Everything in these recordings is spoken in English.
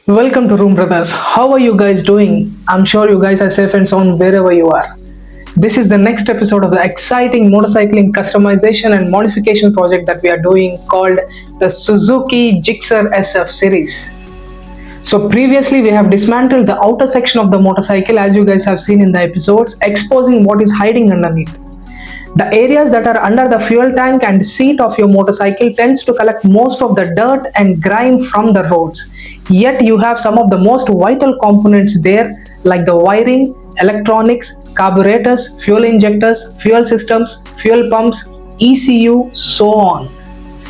Welcome to Room Brothers. How are you guys doing? I'm sure you guys are safe and sound wherever you are. This is the next episode of the exciting motorcycling customization and modification project that we are doing called the Suzuki Gixxer SF series. So previously we have dismantled the outer section of the motorcycle as you guys have seen in the episodes, exposing what is hiding underneath. The areas that are under the fuel tank and seat of your motorcycle tends to collect most of the dirt and grime from the roads. Yet you have some of the most vital components there like the wiring, electronics, carburetors, fuel injectors, fuel systems, fuel pumps, ECU, so on.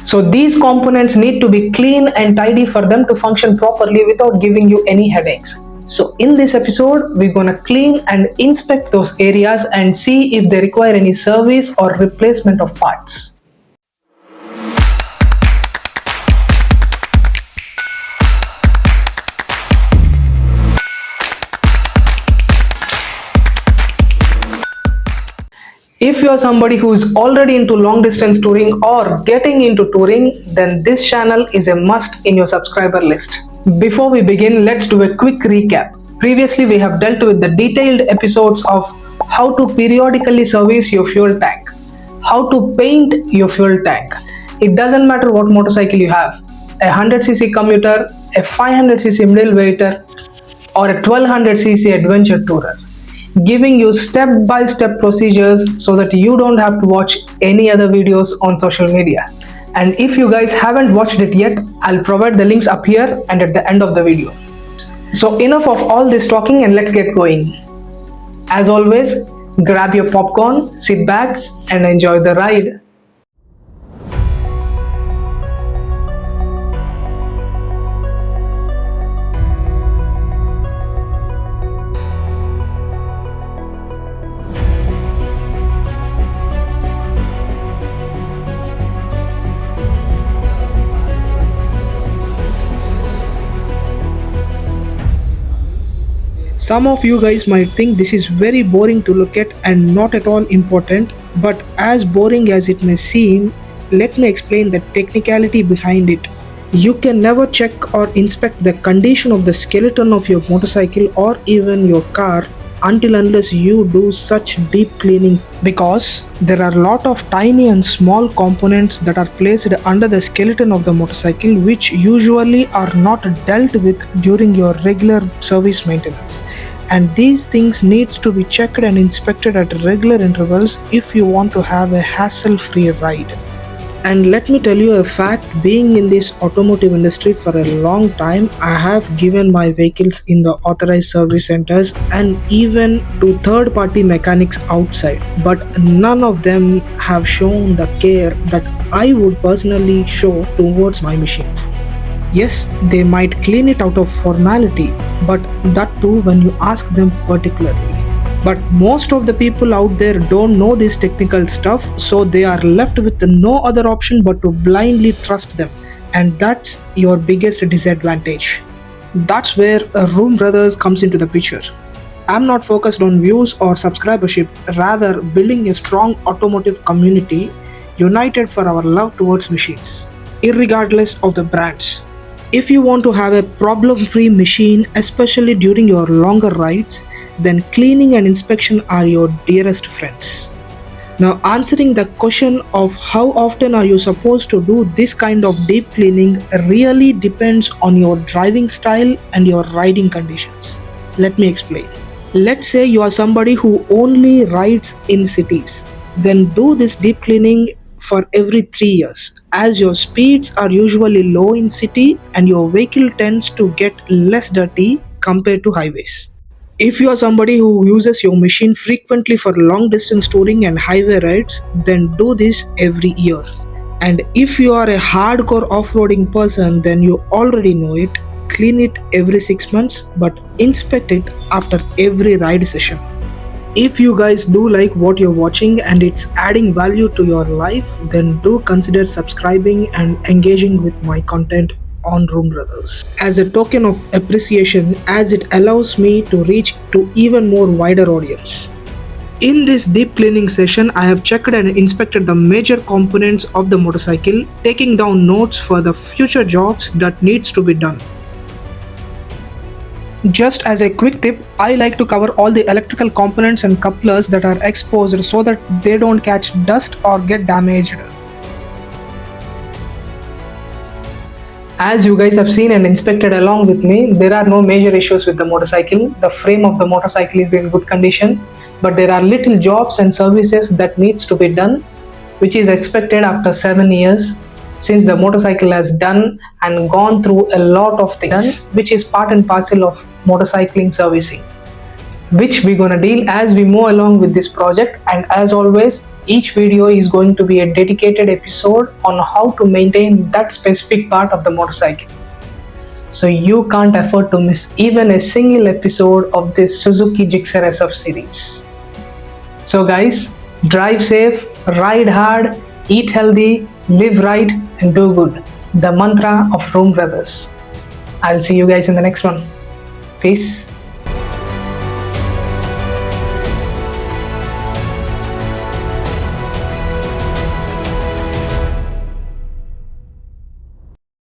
So these components need to be clean and tidy for them to function properly without giving you any headaches. So in this episode, we're gonna clean and inspect those areas and see if they require any service or replacement of parts. If you are somebody who is already into long distance touring or getting into touring, then this channel is a must in your subscriber list. Before we begin, let's do a quick recap. Previously, we have dealt with the detailed episodes of how to periodically service your fuel tank, how to paint your fuel tank. It doesn't matter what motorcycle you have, a 100cc commuter, a 500cc middleweighter, or a 1200cc adventure tourer, giving you step-by-step procedures so that you don't have to watch any other videos on social media. And if you guys haven't watched it yet, I'll provide the links up here and at the end of the video. So enough of all this talking and let's get going. As always, grab your popcorn, sit back and enjoy the ride. Some of you guys might think this is very boring to look at and not at all important, but as boring as it may seem, let me explain the technicality behind it. You can never check or inspect the condition of the skeleton of your motorcycle or even your car unless you do such deep cleaning, because there are a lot of tiny and small components that are placed under the skeleton of the motorcycle which usually are not dealt with during your regular service maintenance. And these things needs to be checked and inspected at regular intervals if you want to have a hassle-free ride. And let me tell you a fact, being in this automotive industry for a long time, I have given my vehicles in the authorized service centers and even to third-party mechanics outside, but none of them have shown the care that I would personally show towards my machines. Yes, they might clean it out of formality, but that too when you ask them particularly. But most of the people out there don't know this technical stuff, so they are left with no other option but to blindly trust them, and that's your biggest disadvantage. That's where Room Brothers comes into the picture. I'm not focused on views or subscribership, rather building a strong automotive community united for our love towards machines, irregardless of the brands. If you want to have a problem-free machine, especially during your longer rides, then cleaning and inspection are your dearest friends. Now, answering the question of how often are you supposed to do this kind of deep cleaning really depends on your driving style and your riding conditions. Let me explain. Let's say you are somebody who only rides in cities. Then do this deep cleaning for every 3 years, as your speeds are usually low in city and your vehicle tends to get less dirty compared to highways. If you are somebody who uses your machine frequently for long distance touring and highway rides, then do this every year. And if you are a hardcore off-roading person, then you already know it. Clean it every 6 months, but inspect it after every ride session. If you guys do like what you're watching and it's adding value to your life, then do consider subscribing and engaging with my content on Room Brothers as a token of appreciation, as it allows me to reach to even more wider audience. In this deep cleaning session, I have checked and inspected the major components of the motorcycle, taking down notes for the future jobs that needs to be done. Just as a quick tip, I like to cover all the electrical components and couplers that are exposed so that they don't catch dust or get damaged. As you guys have seen and inspected along with me, there are no major issues with the motorcycle. The frame of the motorcycle is in good condition, but there are little jobs and services that needs to be done, which is expected after 7 years, since the motorcycle has done and gone through a lot of things, which is part and parcel of motorcycling servicing, which we're gonna deal as we move along with this project. And as always, each video is going to be a dedicated episode on how to maintain that specific part of the motorcycle. So you can't afford to miss even a single episode of this Suzuki Gixxer SF series. So guys, drive safe, ride hard, eat healthy, live right, and do good. The mantra of Room Brothers. I'll see you guys in the next one. Peace.